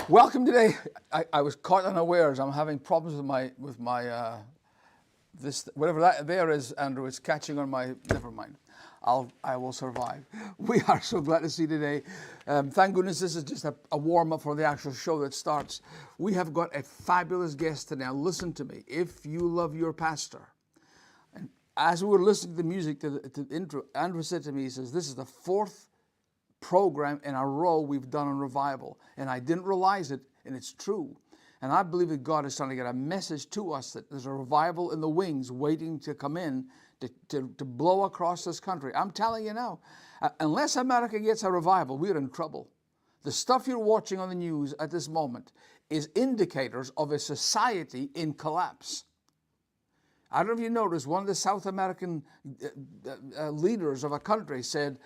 Welcome today. I was caught unawares. I'm having problems with my this whatever that there is, Andrew. It's catching on my. Never mind. I will survive. We are so glad to see you today. Thank goodness this is just a warm up for the actual show that starts. We have got a fabulous guest today. Now listen to me. If you love your pastor, and as we were listening to the music to the intro, Andrew said to me, he says, "This is the fourth program in a row we've done on revival." And I didn't realize it, and it's true. And I believe that God is trying to get a message to us that there's a revival in the wings waiting to come in to blow across this country. I'm telling you now, unless America gets a revival, we're in trouble. The stuff you're watching on the news at this moment is indicators of a society in collapse. I don't know if you noticed, one of the South American leaders of a country said,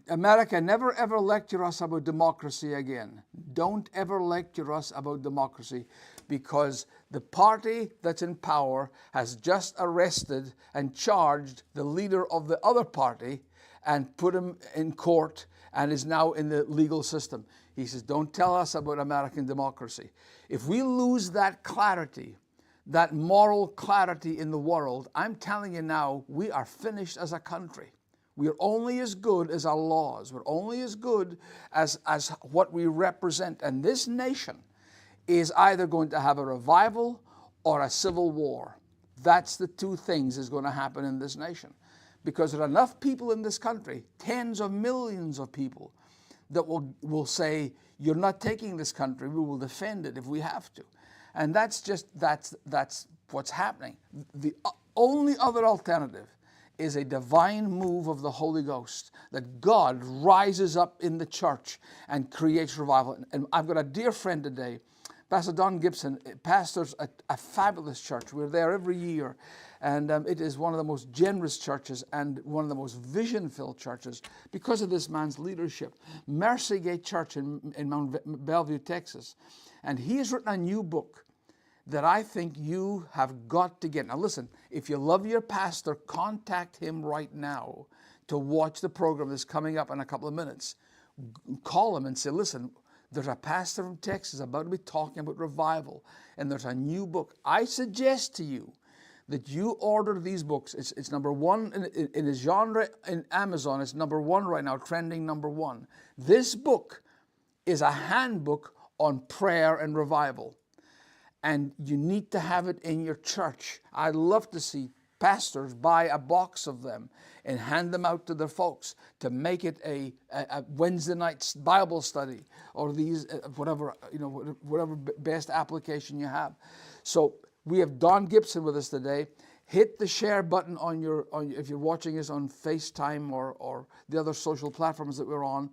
"America, never ever lecture us about democracy again. Don't ever lecture us about democracy, because the party that's in power has just arrested and charged the leader of the other party and put him in court and is now in the legal system." He says, "Don't tell us about American democracy." If we lose that clarity, that moral clarity in the world, I'm telling you now, we are finished as a country. We are only as good as our laws. We're only as good as what we represent. And this nation is either going to have a revival or a civil war. That's the two things that's going to happen in this nation. Because there are enough people in this country, tens of millions of people, that will say, "You're not taking this country. We will defend it if we have to." And that's what's happening. The only other alternative is a divine move of the Holy Ghost, that God rises up in the church and creates revival. And I've got a dear friend today, Pastor Don Gibson, pastors a fabulous church. We're there every year, and it is one of the most generous churches and one of the most vision-filled churches because of this man's leadership. Mercy Gate Church in Mount Bellevue, Texas. And he has written a new book that I think you have got to get. Now listen, if you love your pastor, contact him right now to watch the program that's coming up in a couple of minutes. Call him and say, "Listen, there's a pastor from Texas about to be talking about revival, and there's a new book." I suggest to you that you order these books. It's number one in its genre in Amazon. It's number one right now, trending number one. This book is a handbook on prayer and revival. And you need to have it in your church. I'd love to see pastors buy a box of them and hand them out to their folks to make it a Wednesday night Bible study, or these whatever best application you have. So We have Don Gibson with us today. Hit the share button if you're watching us on FaceTime or the other social platforms that we're on.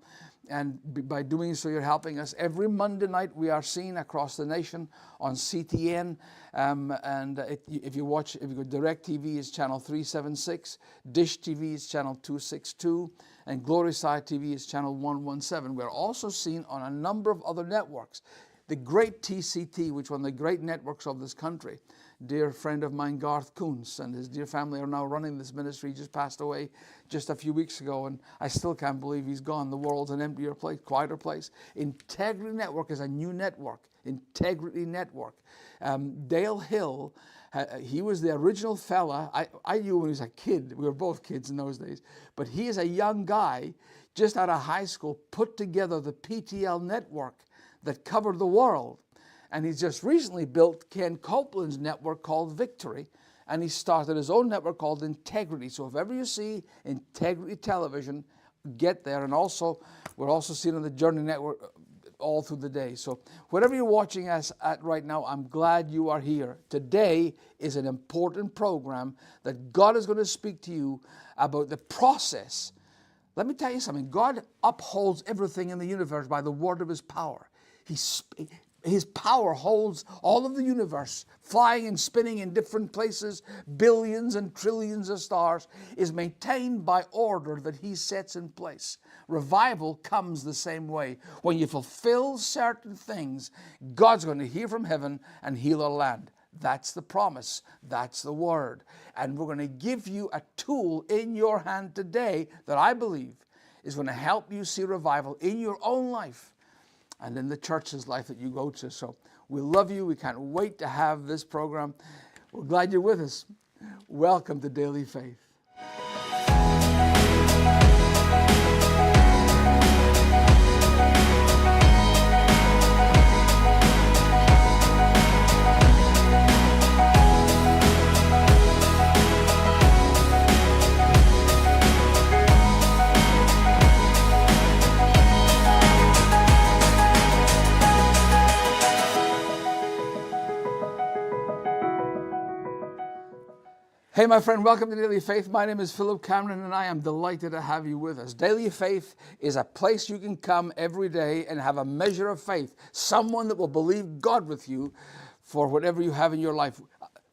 And by doing so, you're helping us. Every Monday night, we are seen across the nation on CTN. If you go DirecTV, is channel 376. Dish TV is channel 262. And Glorieside TV is channel 117. We're also seen on a number of other networks. The great TCT, which is one of the great networks of this country. Dear friend of mine, Garth Kuntz, and his dear family are now running this ministry. He just passed away just a few weeks ago, and I still can't believe he's gone. The world's an emptier place, quieter place. Integrity Network is a new network. Integrity Network. Dale Hill, he was the original fella. I knew when he was a kid. We were both kids in those days. But he is a young guy, just out of high school, put together the PTL network that covered the world. And he's just recently built Ken Copeland's network called Victory, and he started his own network called Integrity. So if ever you see Integrity Television, get there. And also, we're also seen on the Journey Network all through the day. So whatever you're watching us at right now, I'm glad you are here. Today is an important program that God is going to speak to you about the process. Let me tell you something. God upholds everything in the universe by the word of his power. His power holds all of the universe, flying and spinning in different places. Billions and trillions of stars is maintained by order that he sets in place. Revival comes the same way. When you fulfill certain things, God's going to hear from heaven and heal our land. That's the promise. That's the word. And we're going to give you a tool in your hand today that I believe is going to help you see revival in your own life and in the church's life that you go to. So we love you. We can't wait to have this program. We're glad you're with us. Welcome to Daily Faith. Hey, my friend, welcome to Daily Faith. My name is Philip Cameron, and I am delighted to have you with us. Daily Faith is a place you can come every day and have a measure of faith, someone that will believe God with you for whatever you have in your life.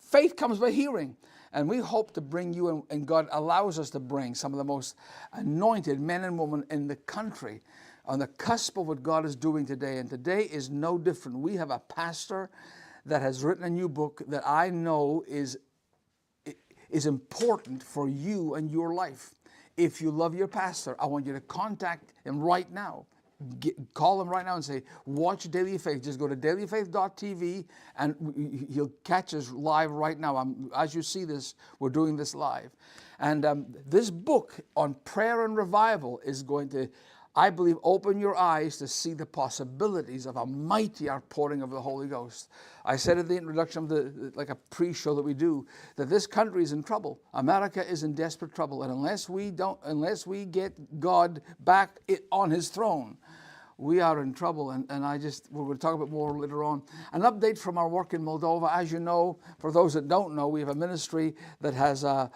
Faith comes by hearing, and we hope to bring you, and God allows us to bring some of the most anointed men and women in the country on the cusp of what God is doing today. And today is no different. We have a pastor that has written a new book that I know is important for you and your life. If you love your pastor, I want you to contact him right now. Call him right now and say, watch Daily Faith. Just go to dailyfaith.tv and he'll catch us live right now. As you see this, we're doing this live. And this book on prayer and revival is going to, I believe, open your eyes to see the possibilities of a mighty outpouring of the Holy Ghost. I said at the introduction of like a pre-show that we do, that this country is in trouble. America is in desperate trouble. And unless we get God back on his throne, we are in trouble. And we're going to talk about more later on. An update from our work in Moldova. As you know, for those that don't know, we have a ministry that has a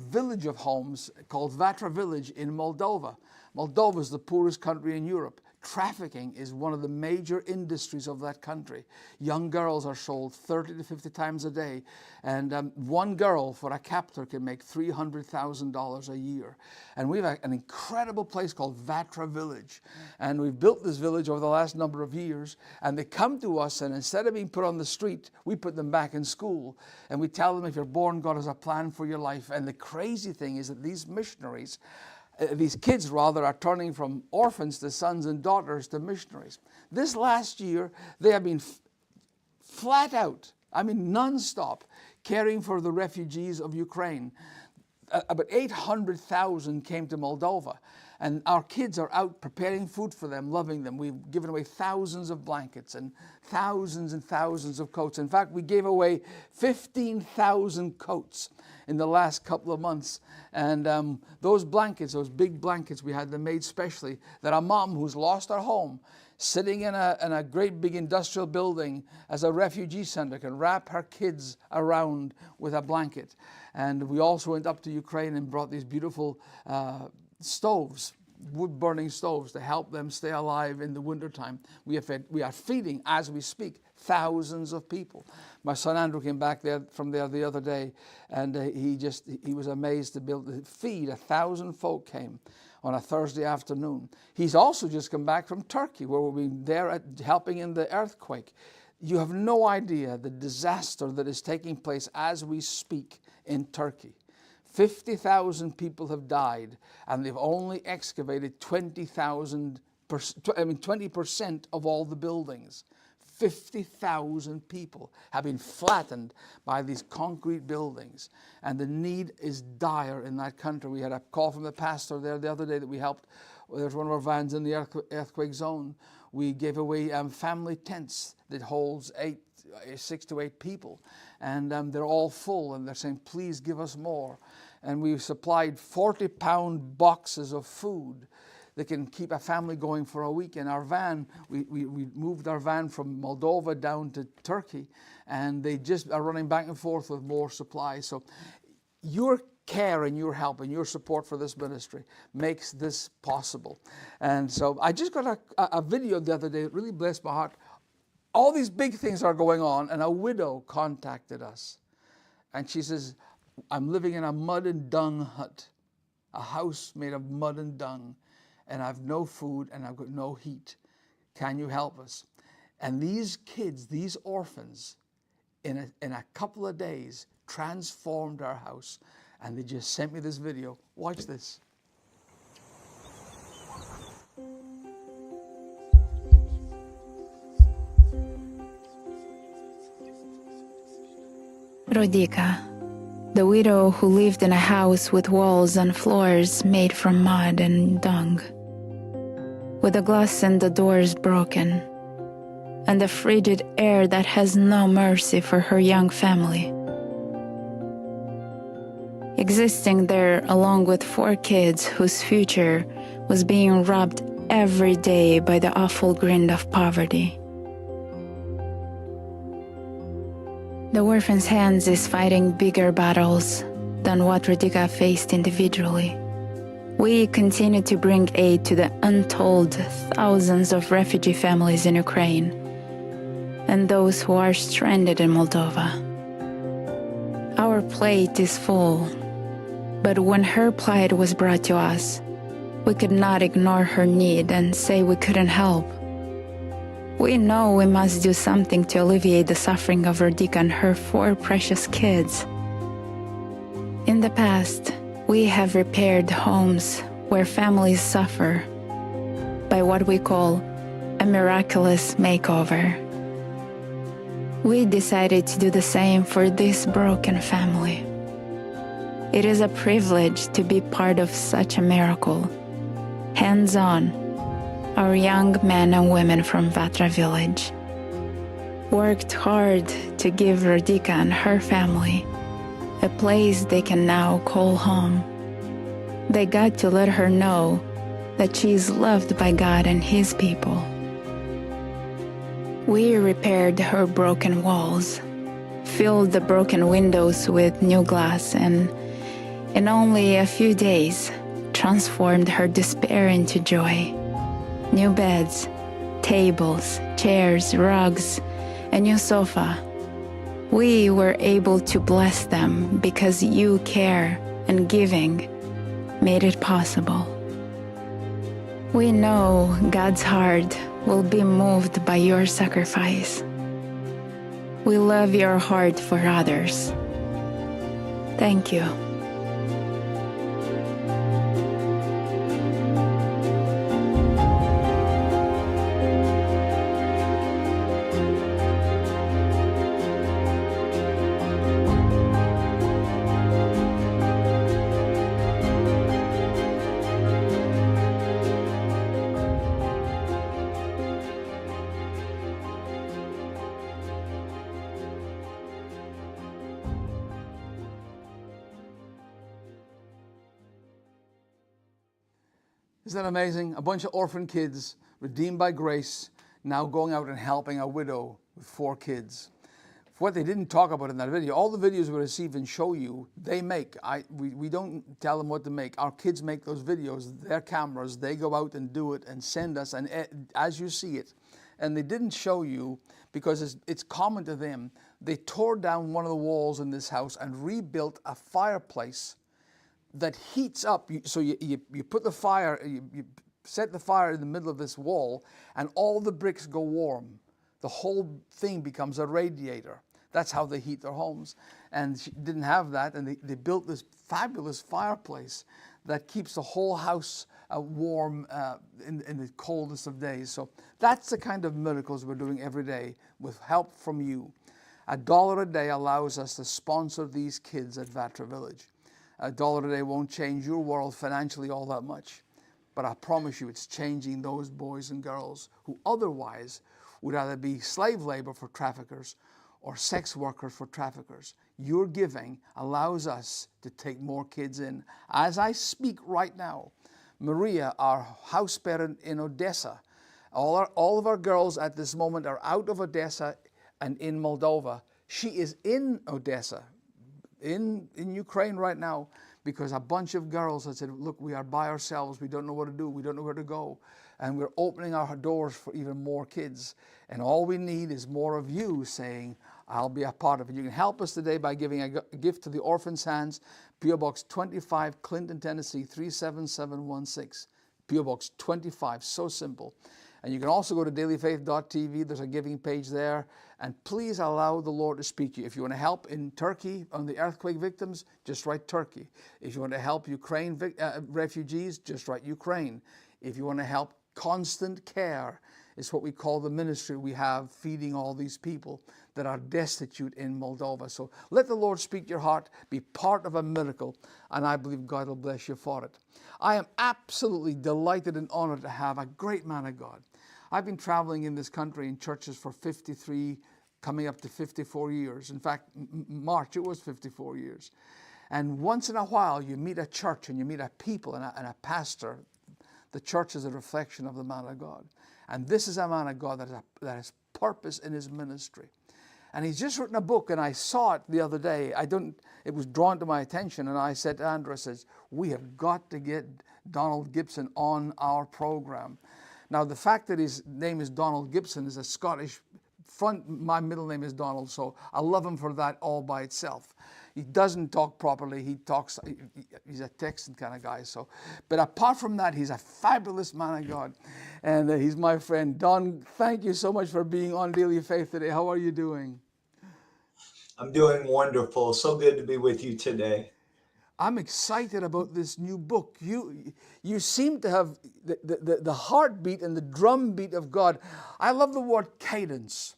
village of homes called Vatra Village in Moldova. Moldova is the poorest country in Europe. Trafficking is one of the major industries of that country. Young girls are sold 30 to 50 times a day. And one girl for a captor can make $300,000 a year. And we have an incredible place called Vatra Village. And we've built this village over the last number of years. And they come to us, and instead of being put on the street, we put them back in school. And we tell them, if you're born, God has a plan for your life. And the crazy thing is that these kids are turning from orphans to sons and daughters to missionaries. This last year, they have been flat out, non-stop, caring for the refugees of Ukraine. About 800,000 came to Moldova. And our kids are out preparing food for them, loving them. We've given away thousands of blankets and thousands of coats. In fact, we gave away 15,000 coats in the last couple of months. And those blankets, those big blankets, we had them made specially, that a mom who's lost her home, sitting in a great big industrial building as a refugee center, can wrap her kids around with a blanket. And we also went up to Ukraine and brought these beautiful stoves, wood-burning stoves, to help them stay alive in the wintertime. We are feeding, as we speak, thousands of people. My son Andrew came back from there the other day, and he was amazed to be able to feed 1,000 folk came on a Thursday afternoon. He's also just come back from Turkey, where we've been there helping in the earthquake. You have no idea the disaster that is taking place as we speak in Turkey. 50,000 people have died, and they've only excavated 20% of all the buildings. 50,000 people have been flattened by these concrete buildings, and the need is dire in that country. We had a call from the pastor there the other day that we helped. There's one of our vans in the earthquake zone. We gave away family tents that holds 6 to 8 people, and they're all full, and they're saying, please give us more. And we supplied 40-pound boxes of food that can keep a family going for a week. In our van, we moved our van from Moldova down to Turkey, and they just are running back and forth with more supplies. So your care and your help and your support for this ministry makes this possible. And so I just got a video the other day that really blessed my heart. All these big things are going on, and a widow contacted us. And she says, I'm living in a mud and dung hut, a house made of mud and dung, and I've no food and I've got no heat. Can you help us? And these kids, these orphans, in a couple of days, transformed our house. And they just sent me this video. Watch this. Rodika, the widow who lived in a house with walls and floors made from mud and dung, with the glass and the doors broken, and the frigid air that has no mercy for her young family. Existing there along with 4 kids whose future was being robbed every day by the awful grind of poverty. The orphan's hands is fighting bigger battles than what Rodika faced individually. We continue to bring aid to the untold thousands of refugee families in Ukraine and those who are stranded in Moldova. Our plate is full, but when her plight was brought to us, we could not ignore her need and say we couldn't help. We know we must do something to alleviate the suffering of Rodika and her 4 precious kids. In the past, we have repaired homes where families suffer by what we call a miraculous makeover. We decided to do the same for this broken family. It is a privilege to be part of such a miracle. Hands-on, our young men and women from Vatra village worked hard to give Rodika and her family a place they can now call home. They got to let her know that she is loved by God and His people. We repaired her broken walls, filled the broken windows with new glass, and in only a few days transformed her despair into joy. New beds, tables, chairs, rugs, a new sofa. We were able to bless them because you care and giving made it possible. We know God's heart will be moved by your sacrifice. We love your heart for others. Thank you. Isn't that amazing? A bunch of orphan kids redeemed by grace, now going out and helping a widow with 4 kids. What they didn't talk about in that video, all the videos we receive and show you, they make. We don't tell them what to make. Our kids make those videos, their cameras, they go out and do it and send us, and as you see it. And they didn't show you because it's common to them. They tore down one of the walls in this house and rebuilt a fireplace that heats up. So you put the fire, you set the fire in the middle of this wall, and all the bricks go warm. The whole thing becomes a radiator. That's how they heat their homes. And she didn't have that, and they built this fabulous fireplace that keeps the whole house warm in the coldest of days. So that's the kind of miracles we're doing every day with help from you. $1 a day allows us to sponsor these kids at Vatra Village. $1 a day won't change your world financially all that much, but I promise you it's changing those boys and girls who otherwise would either be slave labor for traffickers or sex workers for traffickers. Your giving allows us to take more kids in. As I speak right now, Maria, our house parent in Odessa, all of our girls at this moment are out of Odessa and in Moldova. She is in Odessa, in Ukraine right now, because a bunch of girls had said, look, we are by ourselves. We don't know what to do. We don't know where to go. And we're opening our doors for even more kids. And all we need is more of you saying, I'll be a part of it. You can help us today by giving a gift to the Orphans' Hands, P.O. Box 25, Clinton, Tennessee, 37716. P.O. Box 25, so simple. And you can also go to dailyfaith.tv. There's a giving page there. And please allow the Lord to speak to you. If you want to help in Turkey on the earthquake victims, just write Turkey. If you want to help Ukraine refugees, just write Ukraine. If you want to help Constant Care, is what we call the ministry we have feeding all these people that are destitute in Moldova. So let the Lord speak to your heart, be part of a miracle, and I believe God will bless you for it. I am absolutely delighted and honored to have a great man of God. I've been traveling in this country in churches for 53, coming up to 54 years. In fact, March, it was 54 years. And once in a while, you meet a church and you meet a people and a pastor. The church is a reflection of the man of God. And this is a man of God that has purpose in his ministry. And he's just written a book, and I saw it the other day. It was drawn to my attention, and I said to Andrew, I says, we have got to get Donald Gibson on our program. Now, the fact that his name is Donald Gibson is a Scottish front. My middle name is Donald, so I love him for that all by itself. He doesn't talk properly. He's a Texan kind of guy. So, but apart from that, he's a fabulous man of God. And he's my friend. Don, thank you so much for being on Daily Faith today. How are you doing? I'm doing wonderful. So good to be with you today. I'm excited about this new book. You seem to have the heartbeat and the drumbeat of God. I love the word cadence.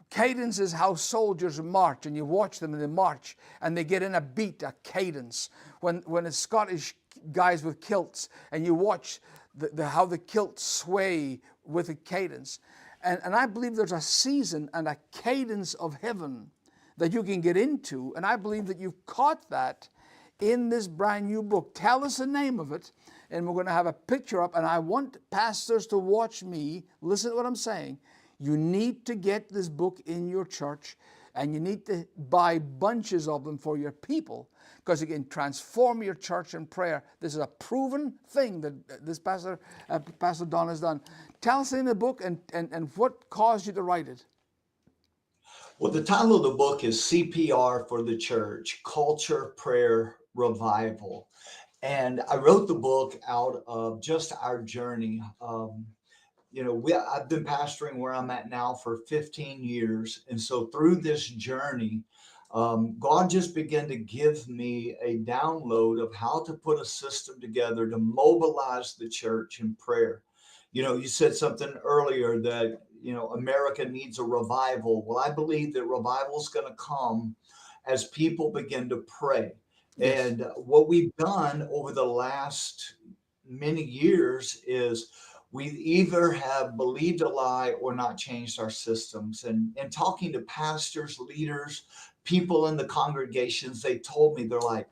Cadence is how soldiers march, and you watch them and they march and they get in a beat, a cadence. When it's Scottish guys with kilts and you watch how the kilts sway with a cadence. And I believe there's a season and a cadence of heaven that you can get into, and I believe that you've caught that in this brand new book. Tell us the name of it, and we're going to have a picture up, and I want pastors to watch me. Listen to what I'm saying. You need to get this book in your church, and you need to buy bunches of them for your people, because it can transform your church in prayer. This is a proven thing that this Pastor Don has done. Tell us in the book and what caused you to write it. Well, the title of the book is CPR for the Church, Culture, Prayer, Revival. And I wrote the book out of just our journey. I've been pastoring where I'm at now for 15 years. And so through this journey, God just began to give me a download of how to put a system together to mobilize the church in prayer. You said something earlier that, America needs a revival. Well, I believe that revival is going to come as people begin to pray. Yes. And what we've done over the last many years is we either have believed a lie or not changed our systems. And talking to pastors, leaders, people in the congregations, they told me, they're like,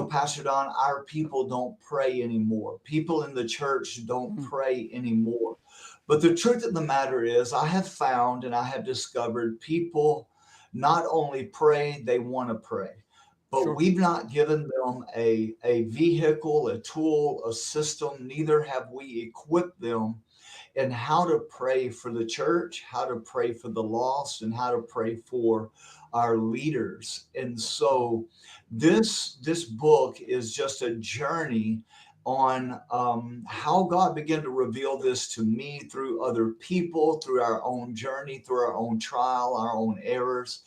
Pastor Don, our people don't pray anymore. People in the church don't Mm. pray anymore. But the truth of the matter is, I have found and I have discovered people not only pray, they want to pray. But Sure. we've not given them a vehicle, a tool, a system, neither have we equipped them in how to pray for the church, how to pray for the lost, and how to pray for our leaders. And so this book is just a journey on how God began to reveal this to me through other people, through our own journey, through our own trial, our own errors.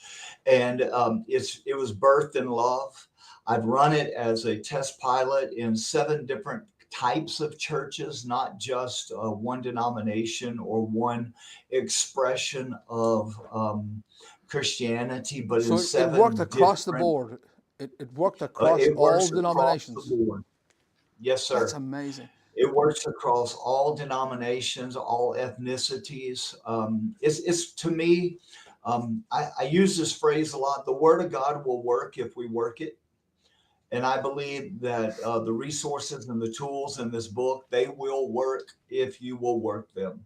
And it was birthed in love. I've run it as a test pilot in 7 different types of churches, not just one denomination or one expression of Christianity, but in So it worked 7 across the different. board. It worked across It all works across the denominations. board. Yes, That's sir. amazing. It works across all denominations, all ethnicities. It's to me, I use this phrase a lot. The Word of God will work if we work it. And I believe that the resources and the tools in this book, they will work if you will work them.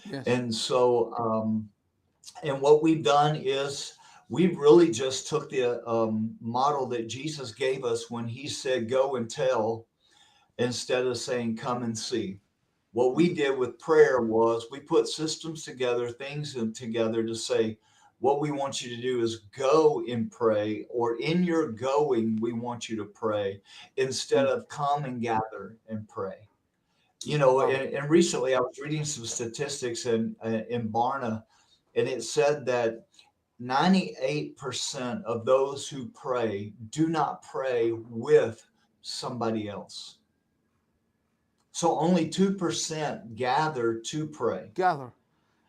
Yes. And so, and what we've done is we really just took the model that Jesus gave us when he said, go and tell, instead of saying, come and see. What we did with prayer was we put systems together, things together to say, what we want you to do is go and pray, or in your going, we want you to pray instead Mm. of come and gather and pray. Wow. And recently I was reading some statistics in Barna, and it said that 98% of those who pray do not pray with somebody else. So only 2% gather to pray. Gather.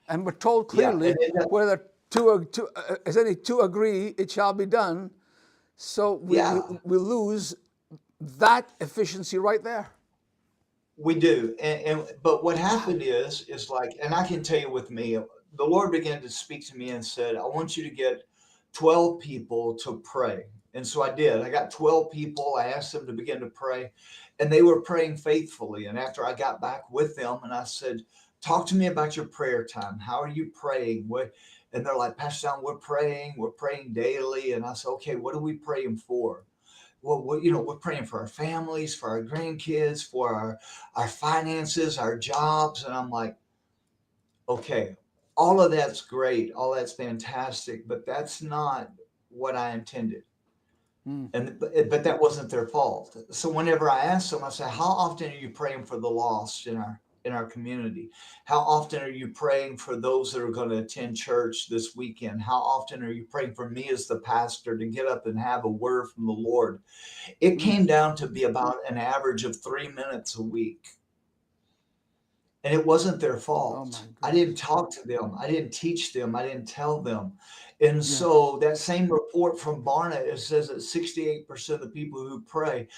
And we're told Yeah, clearly, whether as any two agree, it shall be done. So yeah, we lose that efficiency right there. we do. And but what Wow. happened is like, and I can tell you with me, the Lord began to speak to me and said, I want you to get 12 people to pray. And so I did. I got 12 people. I asked them to begin to pray, and they were praying faithfully. And after I got back with them and I said, talk to me about your prayer time. How are you praying? What? And they're like, Pastor John, we're praying daily. And I said, okay, what are we praying for? Well, we're praying for our families, for our grandkids, for our finances, our jobs. And I'm like, okay, all of that's great. All that's fantastic, but that's not what I intended. Mm. But that wasn't their fault. So whenever I asked them, I said, how often are you praying for the lost in our community? How often are you praying for those that are going to attend church this weekend? How often are you praying for me as the pastor to get up and have a word from the Lord? It Mm. came down to be about an average of 3 minutes a week. And it wasn't their Oh my fault. I didn't goodness. talk to them. I didn't teach them. I didn't tell them. And Yeah. so that same report from Barna, it says that 68% of the people who pray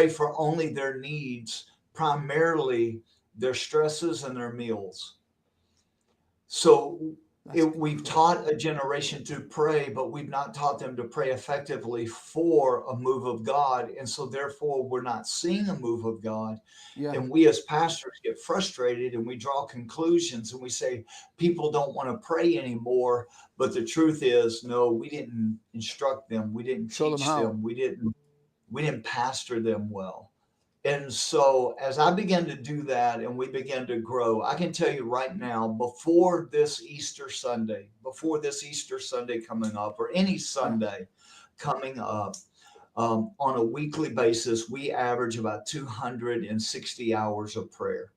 for only their needs, primarily their stresses and their meals. So That's we've incredible. taught a generation to pray, but we've not taught them to pray effectively for a move of God. And so therefore we're not seeing a move of God. Yeah. And we as pastors get frustrated and we draw conclusions and we say people don't want to pray anymore. But the truth is, no, we didn't instruct them, we didn't Show them teach how. them, we didn't pastor them well. And so as I began to do that and we began to grow, I can tell you right now, before this Easter Sunday coming up, or any Yeah. Sunday coming up, on a weekly basis, we average about 260 hours of prayer.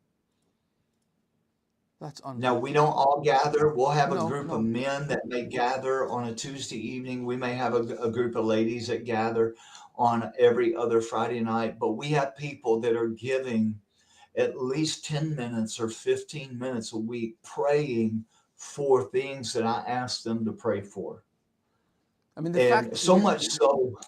That's Now, we unbelievable. don't all gather. We'll have a No, group of no. men that may gather on a Tuesday evening. We may have a group of ladies that gather on every other Friday night, but we have people that are giving at least 10 minutes or 15 minutes a week praying for things that I ask them to pray for. I mean, And so much so,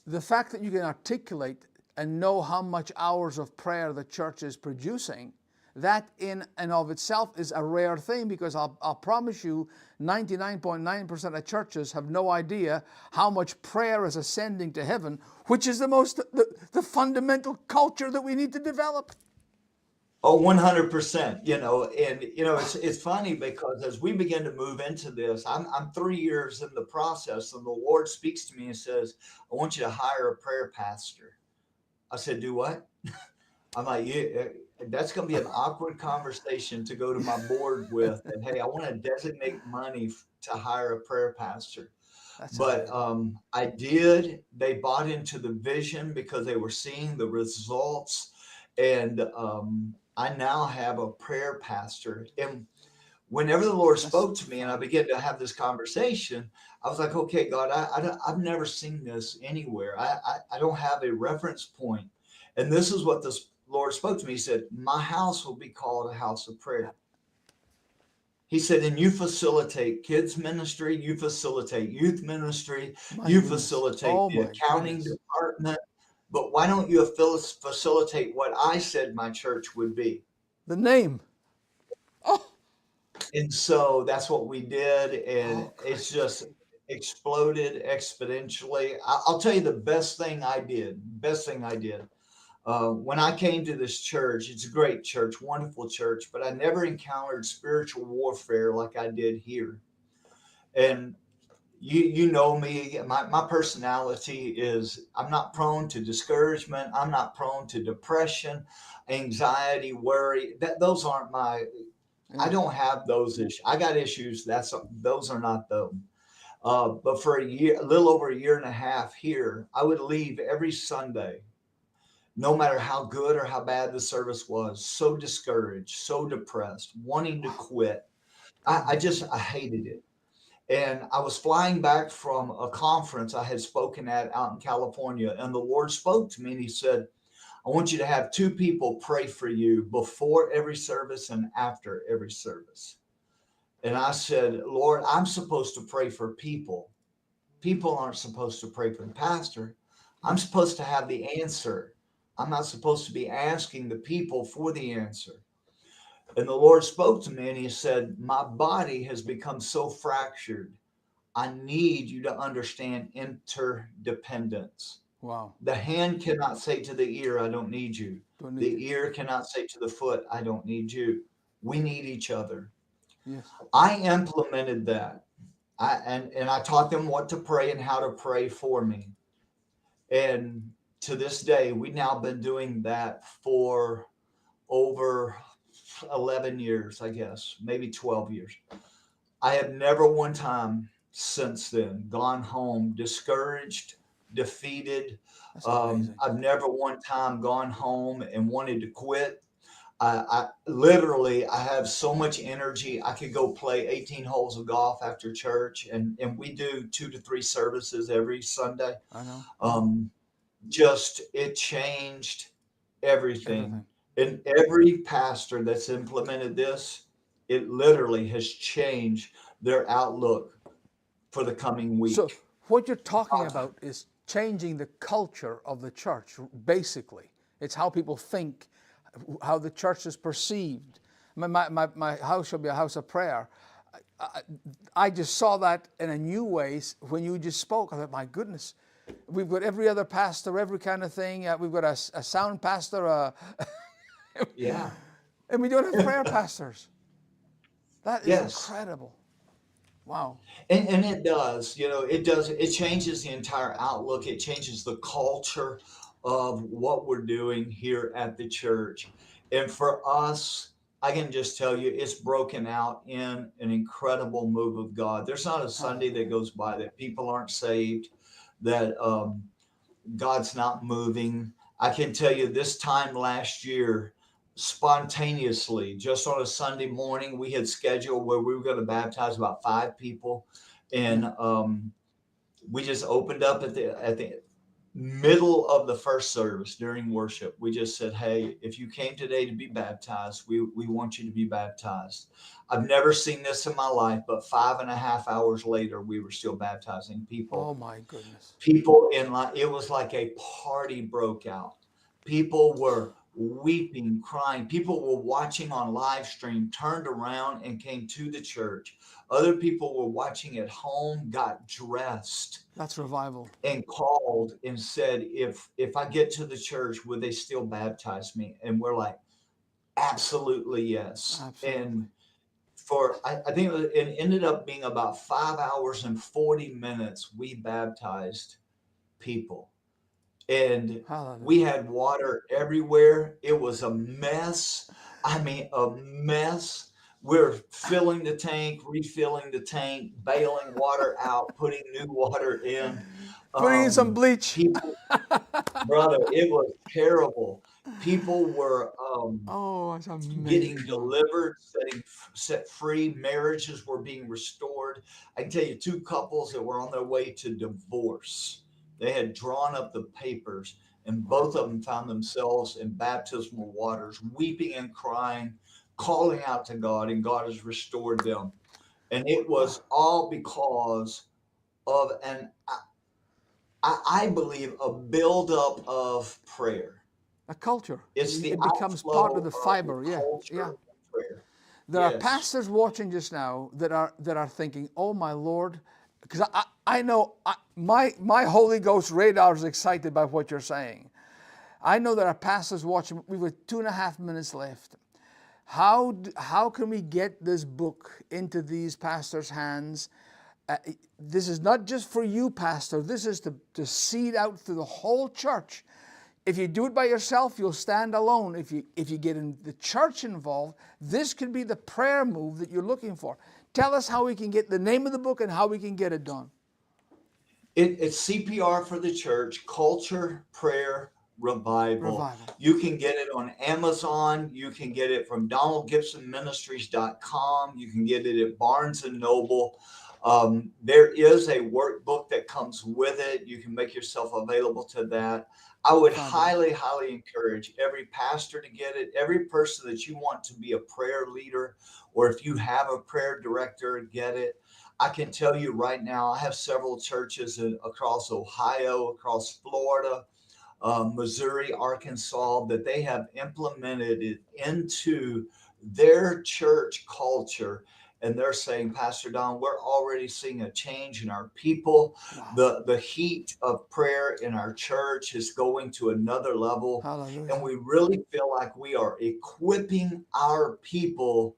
the fact that you can articulate and know how much hours of prayer the church is producing that in and of itself is a rare thing, because I'll promise you 99.9% of churches have no idea how much prayer is ascending to heaven, which is the fundamental culture that we need to develop. Oh, 100%. And it's funny because as we begin to move into this, I'm 3 years in the process, and the Lord speaks to me and says, "I want you to hire a prayer pastor." I said, "Do what?" I'm like, "Yeah, that's going to be an awkward conversation to go to my board with." And hey, I want to designate money to hire a prayer pastor. That's But amazing. I did. They bought into the vision because they were seeing the results. And I now have a prayer pastor. And whenever the Lord That's spoke to me and I fun. began to have this conversation, I was like, okay, God, I've never seen this anywhere. I don't have a reference point. And this is what the Lord spoke to me. He said, my house will be called a house of prayer. He said, and you facilitate kids ministry, you facilitate youth ministry, My you goodness. facilitate Oh the my accounting goodness. department, but why don't you facilitate what I said my church would be? The name. Oh, And so that's what we did, and oh, it's gracious. just exploded exponentially. I'll tell you the best thing I did. When I came to this church, it's a great church, wonderful church, but I never encountered spiritual warfare like I did here. And you know me, my personality is I'm not prone to discouragement. I'm not prone to depression, anxiety, worry. Those aren't my, I Yeah. don't have those issues. I got issues. Those are not them. But for a little over a year and a half here, I would leave every Sunday, no matter how good or how bad the service was, so discouraged, so depressed, wanting to Wow. quit. Oh my I goodness. hated it. And I was flying back from a conference I had spoken at out in California. And the Lord spoke to me and He said, I want you to have two people pray for you before every service and after every service. And I said, Lord, I'm supposed to pray for people. People aren't supposed to pray for the pastor. I'm Yeah. supposed to have the answer. I'm not supposed to be asking the people for the answer. And the Lord spoke to me and He said, my body has become so fractured. I need you to understand interdependence. Wow. The hand cannot say to the ear, I don't need you. Don't need you. The ear cannot say to the foot, I don't need you. We need each other. Yes. I implemented that. And I taught them what to pray and how to pray for me. And to this day, we've now been doing that for over 11 years, I guess, maybe 12 years. I have never one time since then gone home discouraged, defeated. That's amazing. I've never one time gone home and wanted to quit. I literally, I have so much energy. I could go play 18 holes of golf after church, and we do 2 to 3 services every Sunday. I know. Um, just it changed everything. Everything. And every pastor that's implemented this, it literally has changed their outlook for the coming So week. what you're talking about is changing the culture of the church, basically. It's how people think, how the church is perceived. My house shall be a house of prayer. I just saw that in a new way when you just spoke. I thought, my goodness, we've got every other pastor, every kind of thing. We've got a sound pastor, Yeah. and we don't have prayer pastors. That is Yes. incredible. Wow. And it does, it does. It changes the entire outlook. It changes the culture of what we're doing here at the church. And for us, I can just tell you, it's broken out in an incredible move of God. There's not a Sunday that Hallelujah. goes by that people aren't saved, that God's not moving. I can tell you this time last year, spontaneously, just on a Sunday morning, we had scheduled where we were going to baptize about 5 people. Yeah. And we just opened up at the middle of the first service during worship. We just said, hey, if you came today to be baptized, we want you to be baptized. I've never seen this in my life, but 5.5 hours later, we were still baptizing people. Oh my goodness. People in line, it was like a party broke out. People were weeping, crying. People were watching on live stream, turned around and came to the church. Other people were watching at home, got dressed That's revival. and called and said, if I get to the church, would they still baptize me? And we're like, absolutely yes. Absolutely. And I think it ended up being about 5 hours and 40 minutes we baptized people. And Hallelujah. we had water everywhere. It was a mess. I mean, a mess. We're filling the tank, refilling the tank, bailing water out, putting new water in. Putting in some bleach. People, brother, it was terrible. People were Oh, it's getting amazing. delivered, set free. Marriages were being restored. I can tell you 2 couples that were on their way to divorce. They had drawn up the papers, and both of them found themselves in baptismal waters, weeping and crying, calling out to God, and God has restored them. And it was all because of I believe, a buildup of prayer. A culture. It's the It becomes part of the fiber. Yeah, yeah. of prayer. There are Yes. pastors watching just now that are thinking, "Oh my Lord," because I know my Holy Ghost radar is excited by what you're saying. I know there are pastors watching. We've got 2.5 minutes left. How can we get this book into these pastors' hands? This is not just for you, pastor. This is to seed out through the whole church. If you do it by yourself, you'll stand alone. If you get in the church involved, this could be the prayer move that you're looking for. Tell us how we can get the name of the book and how we can get it done. It's CPR for the church, Culture, Prayer, Revival. You can get it on Amazon. You can get it from DonaldGibsonMinistries.com. You can get it at Barnes & Noble. There is a workbook that comes with it. You can make yourself available to that. I would highly, highly encourage every pastor to get it, every person that you want to be a prayer leader, or if you have a prayer director, get it. I can tell you right now, I have several churches across Ohio, across Florida, Missouri, Arkansas, that they have implemented it into their church culture. And they're saying, Pastor Don, we're already seeing a change in our people. Wow. The heat of prayer in our church is going to another level. Hallelujah. And we really feel like we are equipping our people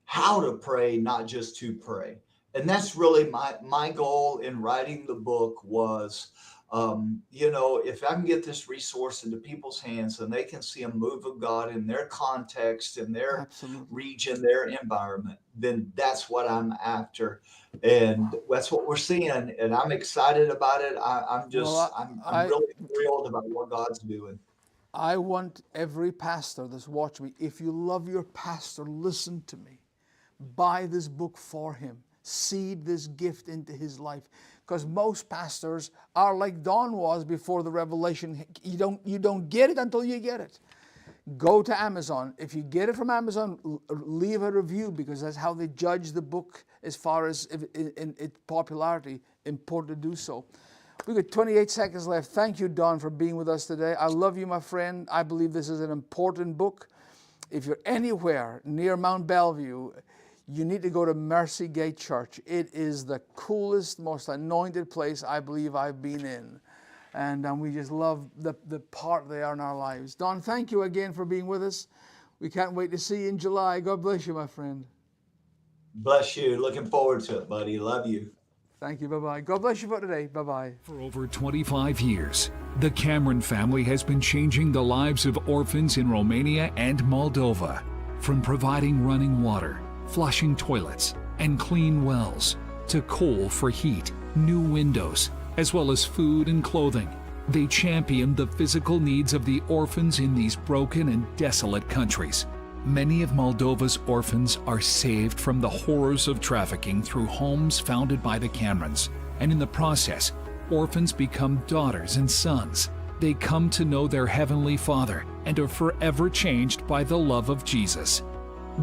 how to pray, not just to pray. And that's really my goal in writing the book was, if I can get this resource into people's hands and they can see a move of God in their context, in their Absolutely. region, their environment, then that's what I'm after. And that's what we're seeing. And I'm excited about it. I'm really thrilled about what God's doing. I want every pastor that's watching me, if you love your pastor, listen to me. Buy this book for him. Seed this gift into his life. Because most pastors are like Don was before the revelation. You don't get it until you get it. Go to Amazon. If you get it from Amazon, leave a review, because that's how they judge the book as far as in its popularity. Important to do so. We've got 28 seconds left. Thank you, Don, for being with us today. I love you, my friend. I believe this is an important book. If you're anywhere near Mount Bellevue, you need to go to Mercy Gate Church. It is the coolest, most anointed place I believe I've been in. And we just love the part they are in our lives. Don, thank you again for being with us. We can't wait to see you in July. God bless you, my friend. Bless you. Looking forward to it, buddy. Love you. Thank you. Bye-bye. God bless you for today. Bye-bye. For over 25 years, the Cameron family has been changing the lives of orphans in Romania and Moldova. From providing running water, flushing toilets, and clean wells, to coal for heat, new windows, as well as food and clothing. They champion the physical needs of the orphans in these broken and desolate countries. Many of Moldova's orphans are saved from the horrors of trafficking through homes founded by the Camerons, and in the process, orphans become daughters and sons. They come to know their Heavenly Father and are forever changed by the love of Jesus.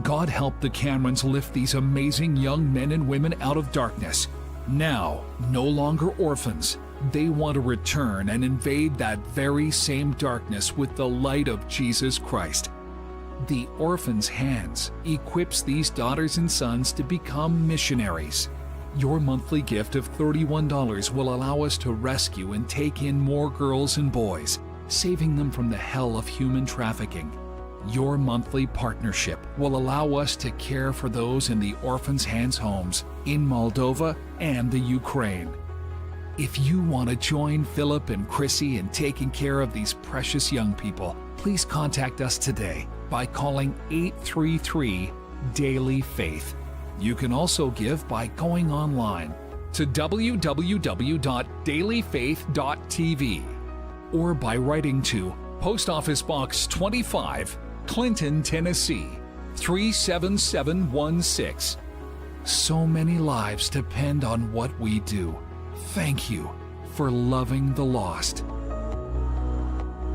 God help the Camerons lift these amazing young men and women out of darkness. Now, no longer orphans, They want to return and invade that very same darkness with the light of Jesus Christ. The Orphan's Hands equips these daughters and sons to become missionaries. Your monthly gift of $31 will allow us to rescue and take in more girls and boys, saving them from the hell of human trafficking. Your monthly partnership will allow us to care for those in the Orphan's Hands homes in Moldova and the Ukraine. If you want to join Philip and Chrissy in taking care of these precious young people, please contact us today by calling 833-DAILY-FAITH. You can also give by going online to www.dailyfaith.tv or by writing to Post Office Box 25, Clinton, Tennessee 37716. So many lives depend on what we do. Thank you for loving the lost.